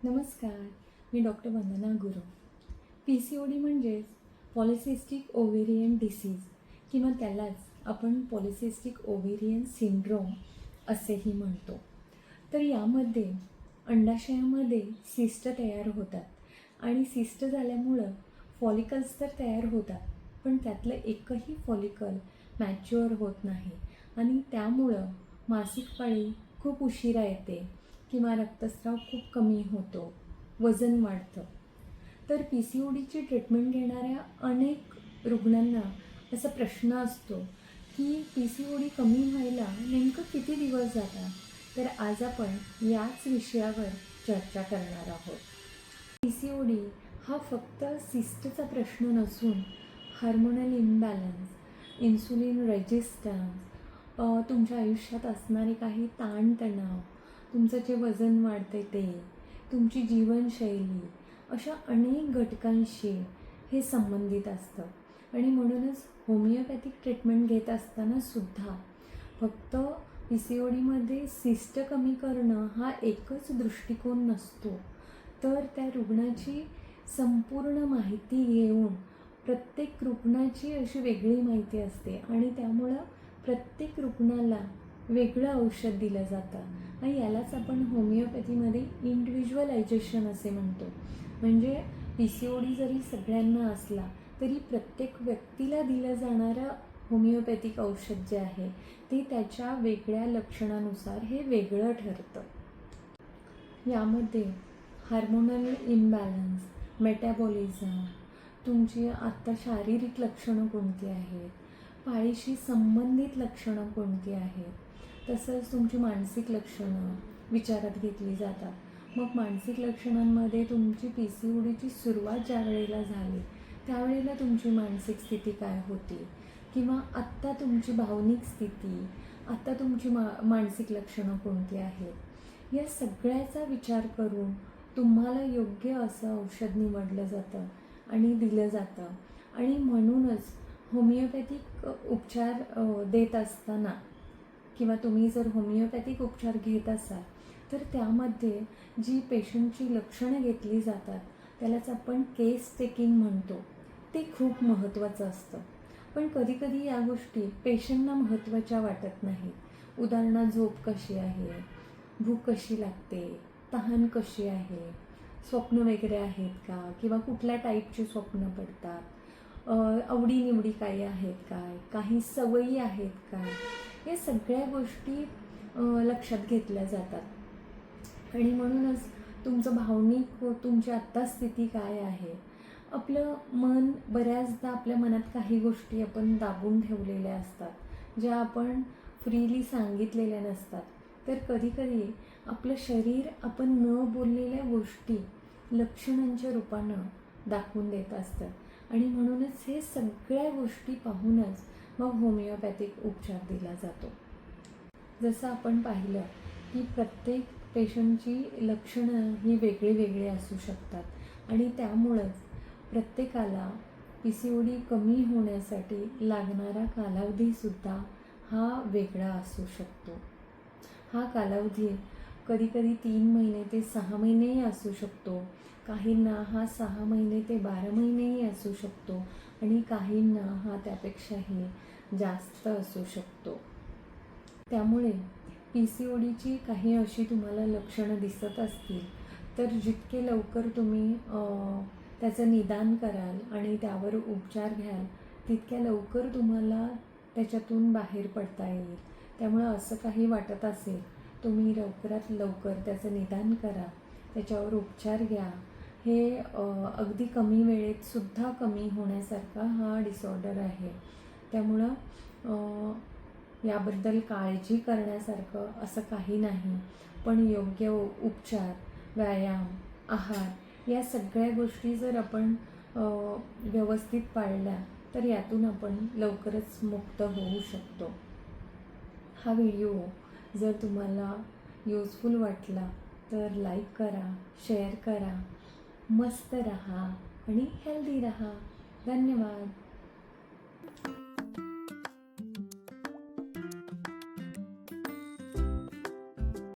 नमस्कार, मी डॉक्टर वंदना गुरु. PCOD म्हणजेच polycystic ovarian disease किंवा त्यालाच आपण पॉलिसिस्टिक ओव्हेरियन सिंड्रोम असेही म्हणतो. तर यामध्ये अंडाशयामध्ये सिस्ट तयार होतात आणि सिस्ट झाल्यामुळं फॉलिकल्स तर तयार होतात, पण त्यातलं एकही फॉलिकल मॅच्युअर होत नाही आणि त्यामुळं मासिक पाळी खूप उशिरा येते किंवा रक्तस्राव खूप कमी होतो, वजन वाढतं. तर PCODची ट्रीटमेंट घेणाऱ्या अनेक रुग्णांना असा प्रश्न असतो की PCOD कमी व्हायला नेमकं किती दिवस जातात. तर आज आपण याच विषयावर चर्चा करणार आहोत. PCOD हा फक्त सिस्टचा प्रश्न नसून हार्मोनल इम्बॅलन्स, इन्सुलिन रेजिस्टन्स, तुमच्या आयुष्यात असणारे काही ताणतणाव, तुमचं जे वजन वाढते ते, तुमची जीवनशैली, अशा अनेक घटकांशी हे संबंधित असतं. आणि म्हणूनच होमिओपॅथिक ट्रीटमेंट घेत असताना सुद्धा फक्त PCODमध्ये सिस्ट कमी करणं हा एकच दृष्टिकोन नसतो, तर त्या रुग्णाची संपूर्ण माहिती घेऊन प्रत्येक रुग्णाची अशी वेगळी माहिती असते आणि त्यामुळं प्रत्येक रुग्णाला वेगळं औषध दिलं जातं आणि यालाच आपण होमिओपॅथीमध्ये इंडिव्हिज्युअलायझेशन असे म्हणतो. म्हणजे PCOD जरी सगळ्यांना असला तरी प्रत्येक व्यक्तीला दिलं जाणारं होमिओपॅथिक औषध जे आहे ते त्याच्या वेगळ्या लक्षणानुसार हे वेगळं ठरतं. यामध्ये हार्मोनल इम्बॅलन्स, मेटाबॉलिझम, तुमची आत्ता शारीरिक लक्षणं कोणती आहेत, पाळीशी संबंधित लक्षणं कोणती आहेत, तसंच तुमची मानसिक लक्षणं विचारात घेतली जातात. मग मानसिक लक्षणांमध्ये तुमची PCODची सुरुवात ज्या वेळेला झाली त्यावेळेला तुमची मानसिक स्थिती काय होती किंवा आत्ता तुमची भावनिक स्थिती, आत्ता तुमची मानसिक लक्षणं कोणती आहेत, या सगळ्याचा विचार करून तुम्हाला योग्य असं औषध निवडलं जातं आणि दिलं जातं. आणि म्हणूनच होमिओपॅथिक उपचार देत असताना किंवा तुम्ही जर होमिओपॅथिक उपचार घेत असाल तर त्यामध्ये जी पेशंटची लक्षणं घेतली जातात त्यालाच आपण केस टेकिंग म्हणतो, ते खूप महत्त्वाचं असतं. पण कधीकधी या गोष्टी पेशंटना महत्त्वाच्या वाटत नाहीत. उदाहरणार्थ झोप कशी आहे, भूक कशी लागते, तहान कशी आहे, स्वप्न वगैरे आहेत का किंवा कुठल्या टाईपची स्वप्न पडतात, आवडीनिवडी काही आहेत काय, काही सवयी आहेत काय, या सगळ्या गोष्टी लक्षात घेतल्या जातात. आणि म्हणूनच तुमचं भावनिक तुमची आत्ता स्थिती काय आहे. आपलं मन बऱ्याचदा आपल्या मनात काही गोष्टी आपण दाबून ठेवलेल्या असतात ज्या आपण फ्रीली सांगितलेल्या नसतात. तर कधीकधी आपलं शरीर आपण न बोललेल्या गोष्टी लक्षणांच्या रूपानं दाखवून देत असतं आणि म्हणूनच हे सगळ्या गोष्टी पाहूनच मग होमिओपॅथिक उपचार दिला जातो. जसं आपण पाहिलं की प्रत्येक पेशंटची लक्षणं ही वेगळी वेगळी असू शकतात आणि त्यामुळंच प्रत्येकाला PCOD कमी होण्यासाठी लागणारा कालावधीसुद्धा हा वेगळा असू शकतो. हा कालावधी कधीकधी 3 महिने ते 6 महिनेही असू शकतो, काहींना हा 6 महिने ते 12 महिनेही असू शकतो आणि काहींना हा त्यापेक्षाही जास्त असू शकतो. त्यामुळे PCODची काही अशी तुम्हाला लक्षणं दिसत असतील तर जितके लवकर तुम्ही त्याचं निदान कराल आणि त्यावर उपचार घ्याल तितक्या लवकर तुम्हाला त्याच्यातून बाहेर पडता येईल. त्यामुळं असं काही वाटत असेल तुम्ही लवकरात लवकर त्याचं निदान करा, त्याच्यावर उपचार घ्या. हे अगदी कमी वेळेतसुद्धा कमी होण्यासारखा हा डिसऑर्डर आहे. त्यामुळं याबद्दल काळजी करण्यासारखं असं काही नाही. पण योग्य उपचार, व्यायाम, आहार या सगळ्या गोष्टी जर आपण व्यवस्थित पाळल्या तर यातून आपण लवकरच मुक्त होऊ शकतो. हा व्हिडिओ जर तुम्हाला युजफुल वाटला तर लाईक करा, शेअर करा. मस्त रहा आणि हेल्दी रहा. धन्यवाद.